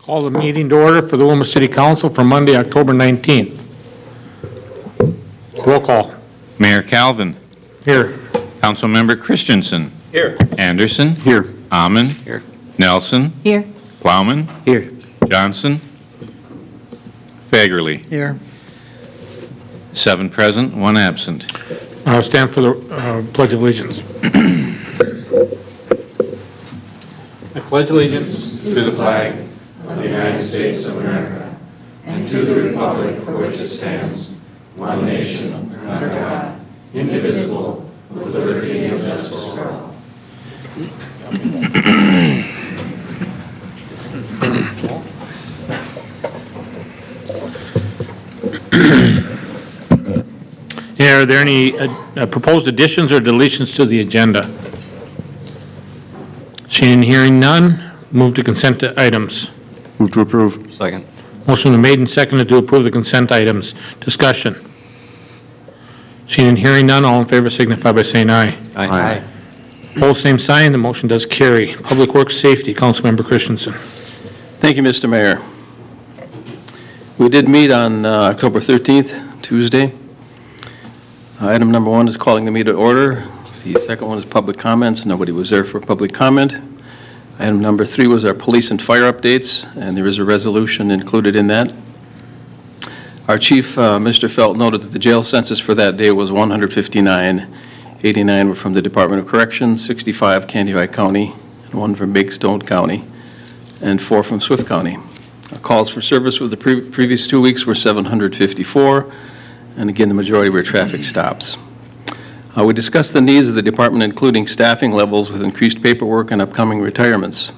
Call the meeting to order for the Willmar City Council for Monday, October 19th. Roll call. Mayor Calvin. Here. Councilmember Christianson. Here. Anderson. Here. Ahmann. Here. Nelson. Here. Plowman. Here. Johnson. Fagerly. Here. 7 present, 1 absent. I'll stand for the Pledge of Allegiance. I pledge allegiance to the flag of the United States of America and to the republic for which it stands, one nation, under God, indivisible, with liberty and justice for all. Are there any proposed additions or deletions to the agenda? Seeing and hearing none, move to consent items. Move to approve. Second. Motion been made and seconded to approve the consent items. Discussion. Seeing and hearing none, all in favor signify by saying aye. Aye. Opposed, same sign. The motion does carry. Public Works Safety, Councilmember Christianson. Thank you, Mr. Mayor. We did meet on October 13th, Tuesday. Item number 1 is calling the meeting to order. The second one is public comments. Nobody was there for public comment. Item number 3 was our police and fire updates, and there is a resolution included in that. Our chief, Mr. Felt, noted that the jail census for that day was 159. 89 were from the Department of Corrections, 65 Candiac County, and 1 from Big Stone County, and 4 from Swift County. Calls for service for the previous 2 weeks were 754, and again, the majority were traffic stops. We discussed the needs of the department, including staffing levels with increased paperwork and upcoming retirements.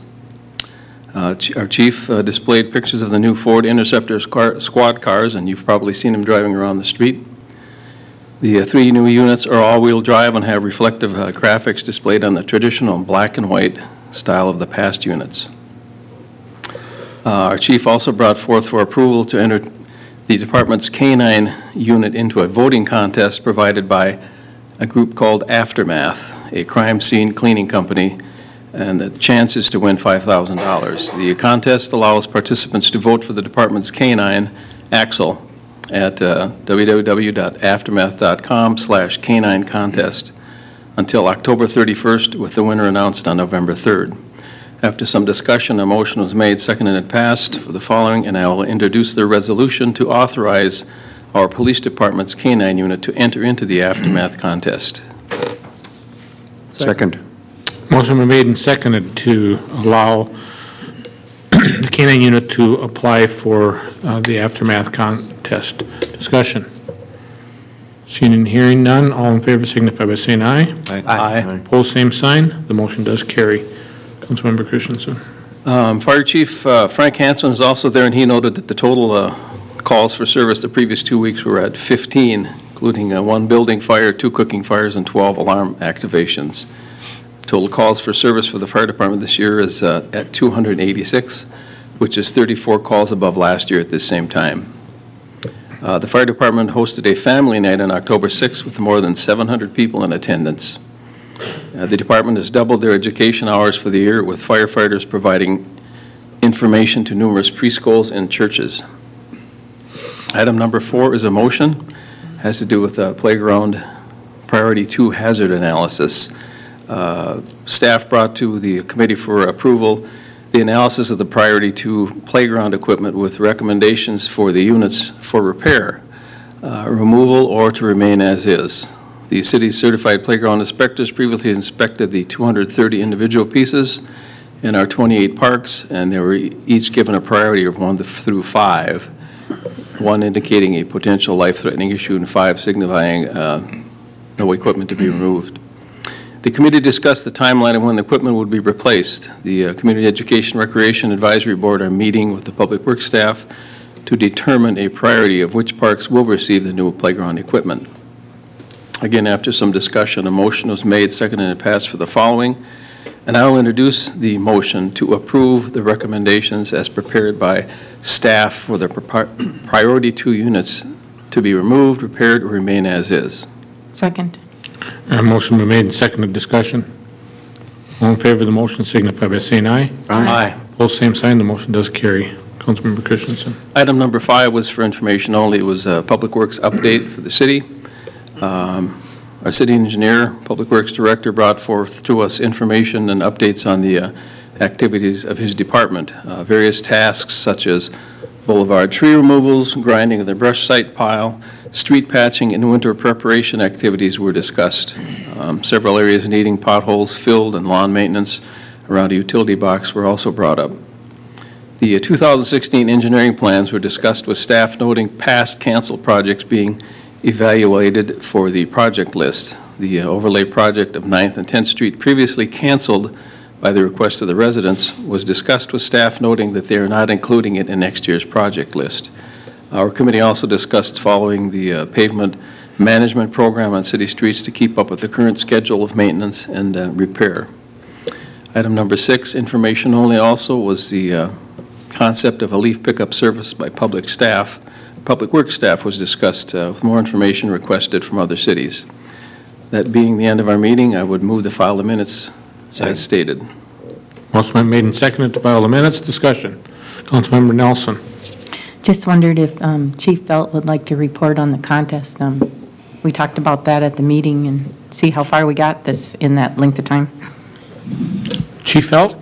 Our chief displayed pictures of the new Ford Interceptor squad cars, and you've probably seen them driving around the street. The 3 new units are all-wheel drive and have reflective graphics displayed on the traditional black and white style of the past units. Our chief also brought forth for approval to enter the department's K-9 unit into a voting contest provided by a group called Aftermath, a crime scene cleaning company, and the chance is to win $5,000. The contest allows participants to vote for the department's K-9 Axle at www.aftermath.com/K9 contest until October 31st, with the winner announced on November 3rd. After some discussion, a motion was made, seconded, and passed for the following, and I will introduce the resolution to authorize our police department's K-9 unit to enter into the Aftermath contest. Second. Motion been made and seconded to allow the K-9 unit to apply for the Aftermath contest. Discussion. Seeing and hearing none, all in favor signify by saying aye. Aye. Opposed, same sign. The motion does carry. Councilmember Christianson. Fire Chief Frank Hansen is also there, and he noted that the total calls for service the previous 2 weeks were at 15, including 1 building fire, 2 cooking fires, and 12 alarm activations. Total calls for service for the fire department this year is at 286, which is 34 calls above last year at this same time. The fire department hosted a family night on October 6th with more than 700 people in attendance. The department has doubled their education hours for the year, with firefighters providing information to numerous preschools and churches. Item number 4 is a motion. It has to do with playground priority 2 hazard analysis. Staff brought to the committee for approval the analysis of the priority 2 playground equipment with recommendations for the units for repair, removal, or to remain as is. The city's certified playground inspectors previously inspected the 230 individual pieces in our 28 parks, and they were each given a priority of 1 through 5, 1 indicating a potential life-threatening issue and 5 signifying no equipment to be removed. The committee discussed the timeline of when the equipment would be replaced. The Community Education Recreation Advisory Board are meeting with the Public Works staff to determine a priority of which parks will receive the new playground equipment. Again, after some discussion, a motion was made, seconded, and passed for the following, and I will introduce the motion to approve the recommendations as prepared by staff for the priority 2 units to be removed, repaired, or remain as is. Second. Motion been made and seconded. Discussion. All in favor of the motion signify by saying aye. Aye. Opposed, same sign. The motion does carry. Councilmember Christianson. Item number 5 was for information only. It was a Public Works update for the city. Our city engineer, Public Works Director, brought forth to us information and updates on the activities of his department. Various tasks such as boulevard tree removals, grinding of the brush site pile, street patching, and winter preparation activities were discussed. Several areas needing potholes filled and lawn maintenance around a utility box were also brought up. The 2016 engineering plans were discussed with staff, noting past canceled projects being evaluated for the project list. The overlay project of 9th and 10th Street, previously canceled by the request of the residents, was discussed with staff, noting that they are not including it in next year's project list. Our committee also discussed following the pavement management program on city streets to keep up with the current schedule of maintenance and repair. Item number 6, information only, also was the concept of a leaf pickup service by public staff. Public Works staff was discussed with more information requested from other cities. That being the end of our meeting, I would move to file the minutes as stated. Motion been made and seconded to file the minutes. Discussion. Councilmember Nelson. Just wondered if Chief Felt would like to report on the contest. We talked about that at the meeting and see how far we got this in that length of time. Chief Felt.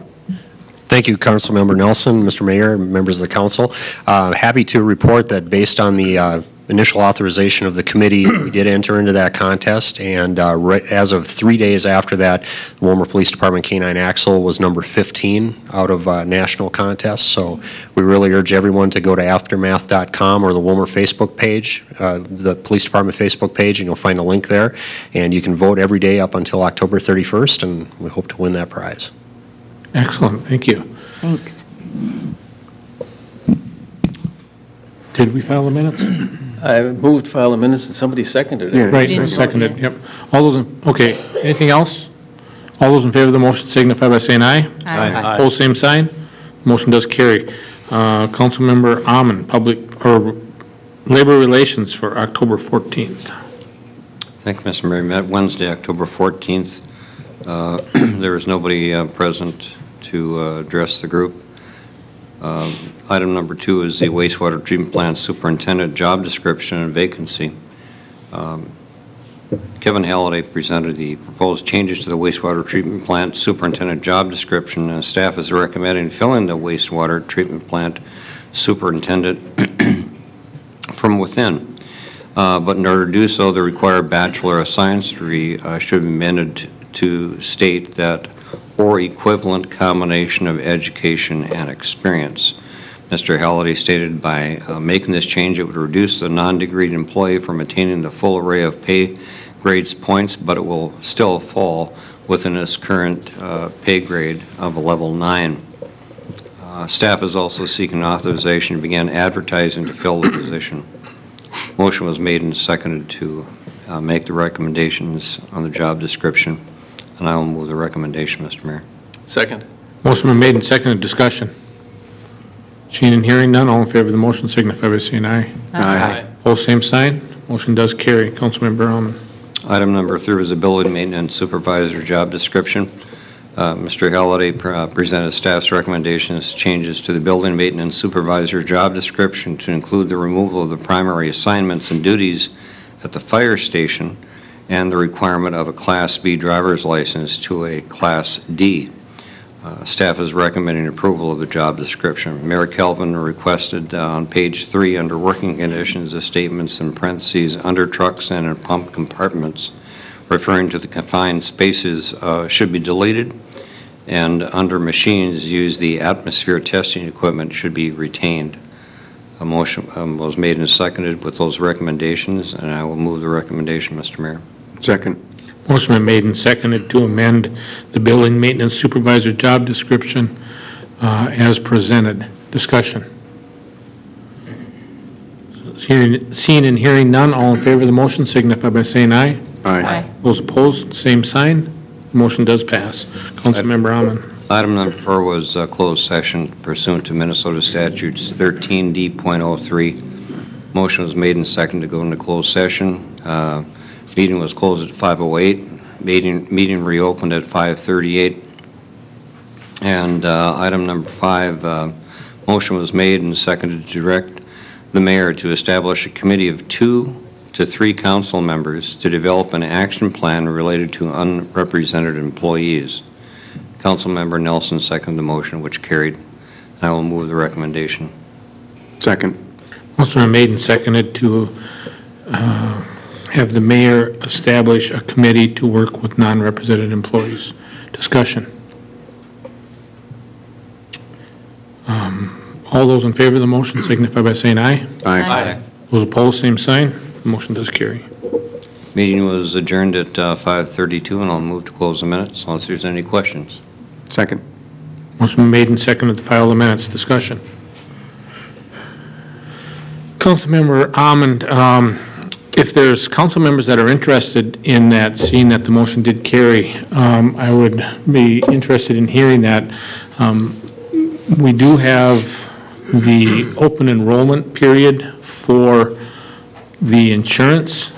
Thank you, Councilmember Nelson, Mr. Mayor, members of the council. Happy to report that based on the initial authorization of the committee, we did enter into that contest, and as of 3 days after that, the Willmar Police Department K-9 Axle was number 15 out of national contests. So we really urge everyone to go to aftermath.com or the Willmar Facebook page, the Police Department Facebook page, and you'll find a link there. And you can vote every day up until October 31st, and we hope to win that prize. Excellent. Thank you. Thanks. Did we file the minutes? I moved to file the minutes and somebody seconded it. Right, I seconded. Yep. All those, okay. Anything else? All those in favor of the motion signify by saying aye. Aye. Opposed, same sign. Motion does carry. Councilmember Ahmann, Public or Labor Relations for October 14th. Thank you, Mr. Mayor. Met Wednesday, October 14th. There was nobody present to address the group. Item number 2 is the wastewater treatment plant superintendent job description and vacancy. Kevin Halliday presented the proposed changes to the wastewater treatment plant superintendent job description, and staff is recommending filling the wastewater treatment plant superintendent from within. But in order to do so, the required Bachelor of Science degree should be amended to state that or equivalent combination of education and experience. Mr. Halliday stated by making this change, it would reduce the non-degreed employee from attaining the full array of pay grades points, but it will still fall within his current pay grade of a level 9. Staff is also seeking authorization to begin advertising to fill the position. Motion was made and seconded to make the recommendations on the job description, and I will move the recommendation, Mr. Mayor. Second. Motion been made and seconded. Discussion. Seeing and hearing none, all in favor of the motion signify by saying aye. Aye. Opposed, same sign. Motion does carry. Councilmember Ahmann. Item number 3 is the building maintenance supervisor job description. Mr. Halliday presented staff's recommendations, changes to the building maintenance supervisor job description to include the removal of the primary assignments and duties at the fire station and the requirement of a Class B driver's license to a Class D. Staff is recommending approval of the job description. Mayor Kelvin requested on page 3 under working conditions the statements in parentheses under trucks and in pump compartments referring to the confined spaces should be deleted, and under machines used the atmosphere testing equipment should be retained. A motion was made and seconded with those recommendations, and I will move the recommendation, Mr. Mayor. Second. Motion been made and seconded to amend the building maintenance supervisor job description as presented. Discussion. Seeing and hearing none, all in favor of the motion signify by saying aye. Aye. Those opposed, same sign. Motion does pass. Councilmember Ahmann. Item number 4 was closed session pursuant to Minnesota statutes 13D.03. Motion was made and seconded to go into closed session. Meeting was closed at 5:08. Meeting reopened at 5:38. And item number 5, motion was made and seconded to direct the mayor to establish a committee of 2 to 3 council members to develop an action plan related to unrepresented employees. Councilmember Nelson seconded the motion, which carried. I will move the recommendation. Second. Motion been made and seconded to have the mayor establish a committee to work with non-represented employees. Discussion. All those in favor of the motion signify by saying aye. Aye. Those opposed, same sign. The motion does carry. Meeting was adjourned at 5:32, and I'll move to close the minutes unless there's any questions. Second. Motion been made and seconded to file the minutes. Discussion. Councilmember Ahmann, if there's council members that are interested in that, seeing that the motion did carry, I would be interested in hearing that. We do have the open enrollment period for the insurance,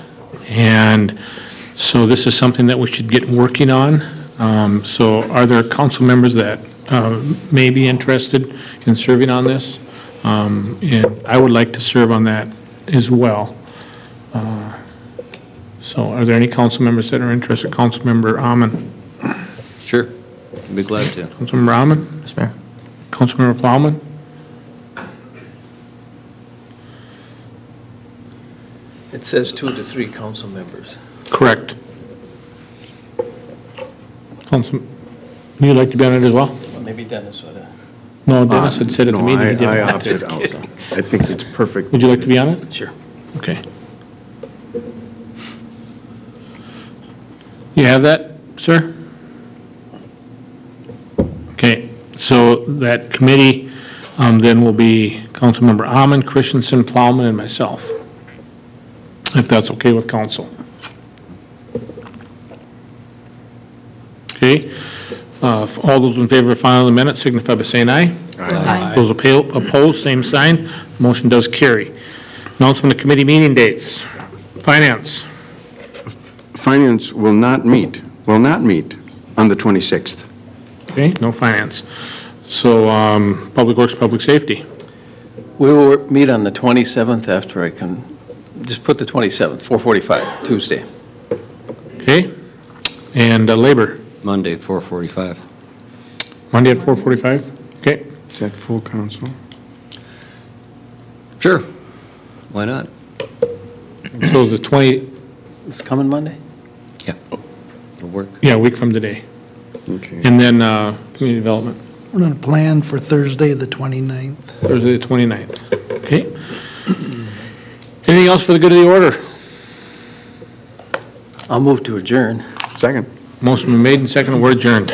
and so this is something that we should get working on. So are there council members that may be interested in serving on this? And I would like to serve on that as well. So are there any council members that are interested? Councilmember Ahmann. Sure. I'd be glad to. Councilmember Ahmann? Yes, Mayor. Councilmember Plowman? It says 2 to 3 council members. Correct. Council, would you like to be on it as well? Well, maybe Dennis would. No, Dennis had said at the meeting he didn't. I opted out. I think it's perfect. Would you like to be on it? Sure. Okay. You have that, sir? Okay, so that committee then will be Councilmember Ahmann, Christianson, Plowman, and myself, if that's okay with council. Okay, all those in favor of filing the minutes signify by saying aye. Aye. Those opposed, same sign. Motion does carry. Announcement of committee meeting dates. Finance. Finance will not meet on the 26th. Okay, no finance. So, Public Works, Public Safety. We will meet on the 27th after I can, just put the 27th, 4:45, Tuesday. Okay, and Labor. Monday, 4:45. Monday at 4:45. Okay, Is that full council? Sure. Why not? so the 20, It's coming Monday? It'll work. yeah, a week from today. Okay. And then Community Development, We're going to plan for Thursday, the 29th. Thursday the 29th. Okay. Anything else for the good of the order? I'll move to adjourn. Second. Motion been made and seconded, we're adjourned.